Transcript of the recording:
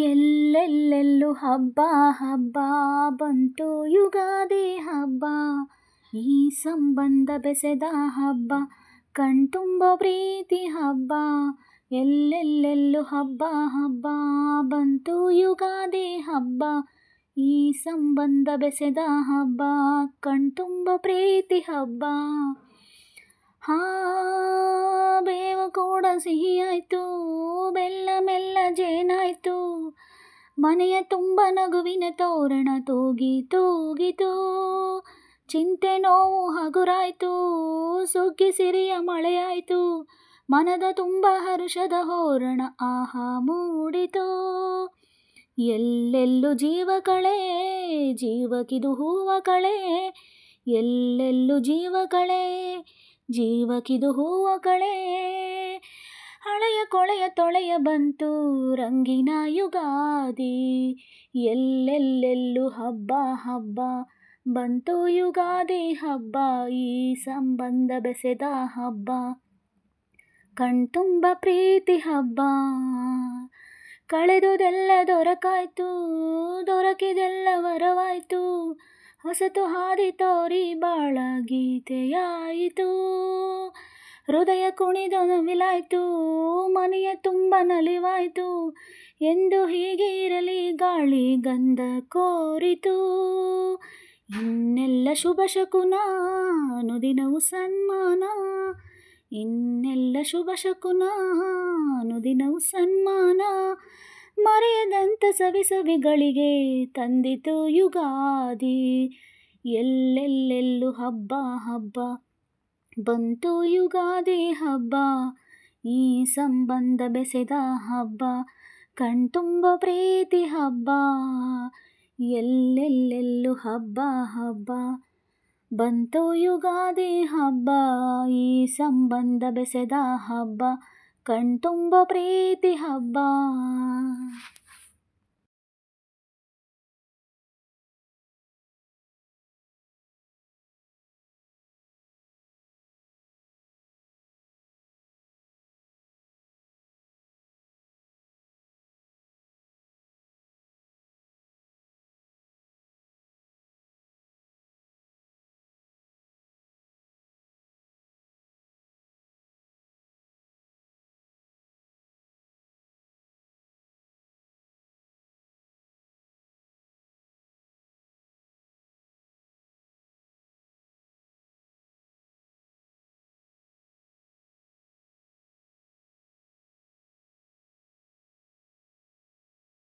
ಎಲ್ಲೆಲ್ಲೆಲ್ಲೂ ಹಬ್ಬ ಹಬ್ಬ ಬಂತು ಯುಗಾದಿ ಹಬ್ಬ, ಈ ಸಂಬಂಧ ಬೆಸೆದ ಹಬ್ಬ, ಕಣ್ತುಂಬ ಪ್ರೀತಿ ಹಬ್ಬ. ಎಲ್ಲೆಲ್ಲೆಲ್ಲೂ ಹಬ್ಬ ಹಬ್ಬ ಬಂತು ಯುಗಾದಿ ಹಬ್ಬ, ಈ ಸಂಬಂಧ ಬೆಸೆದ ಹಬ್ಬ, ಕಣ್ತುಂಬ ಪ್ರೀತಿ ಹಬ್ಬ. ಬೇವು ಕೂಡ ಸಿಹಿಯಾಯಿತು, ಬೆಲ್ಲ ಮೆಲ್ಲ ಜೇನಾಯಿತು, ಮನೆಯ ತುಂಬ ನಗುವಿನ ತೋರಣ ತೂಗಿ ತೂಗಿತು. ಚಿಂತೆ ನೋವು ಹಗುರಾಯಿತು, ಸುಗ್ಗಿ ಸಿರಿಯ ಮಳೆಯಾಯಿತು, ಮನದ ತುಂಬ ಹರುಷದ ಹೋರಣ ಆಹಾ ಮೂಡಿತು. ಎಲ್ಲೆಲ್ಲೂ ಜೀವ ಕಳೆ, ಜೀವಕಿದು ಹೂವ ಕಳೆ, ಎಲ್ಲೆಲ್ಲೂ ಜೀವ ಕಳೆ, ಜೀವಕಿದು ಹೂವ ಕಳೆ. ಹಳೆಯ ಕೊಳೆಯ ತೊಳೆಯ ಬಂತು ರಂಗಿನ ಯುಗಾದಿ, ಎಲ್ಲೆಲ್ಲೆಲ್ಲೂ ಹಬ್ಬ ಹಬ್ಬ ಬಂತು ಯುಗಾದಿ ಹಬ್ಬ, ಈ ಸಂಬಂಧ ಬೆಸೆದ ಹಬ್ಬ, ಕಣ್ತುಂಬ ಪ್ರೀತಿ ಹಬ್ಬ. ಕಳೆದುದೆಲ್ಲ ದೊರಕಾಯ್ತು, ದೊರಕಿದೆಲ್ಲ ವರವಾಯ್ತು, ಹೊಸತು ಹಾದಿ ತೋರಿ ಬಾಳ ಗೀತೆಯಾಯಿತು. ಹೃದಯ ಕುಣಿದು ನವಿಲಾಯ್ತು, ಮನೆಯ ತುಂಬ ನಲಿವಾಯ್ತು, ಎಂದು ಹೀಗೆ ಇರಲಿ ಗಾಳಿ ಗಂಧ ಕೋರಿತು. ಇನ್ನೆಲ್ಲ ಶುಭ ಶಕುನ, ಅನುದಿನವು ಸನ್ಮಾನ, ಇನ್ನೆಲ್ಲ ಶುಭ ಶಕುನ, ಅನುದಿನವು ಸನ್ಮಾನ. ಮರೆಯದಂಥ ಸವಿ ಸವಿಗಳಿಗೆ ತಂದಿತು ಯುಗಾದಿ, ಎಲ್ಲೆಲ್ಲೆಲ್ಲೂ ಹಬ್ಬ ಹಬ್ಬ ಬಂತು ಯುಗಾದಿ ಹಬ್ಬ, ಈ ಸಂಬಂಧ ಬೆಸೆದ ಹಬ್ಬ, ಕಣ್ತುಂಬ ಪ್ರೀತಿ ಹಬ್ಬ. ಎಲ್ಲೆಲ್ಲೆಲ್ಲೂ ಹಬ್ಬ ಹಬ್ಬ ಬಂತು ಯುಗಾದಿ ಹಬ್ಬ, ಈ ಸಂಬಂಧ ಬೆಸೆದ ಹಬ್ಬ, ಕಣ್ತುಂಬ ಪ್ರೀತಿ ಹಬ್ಬ.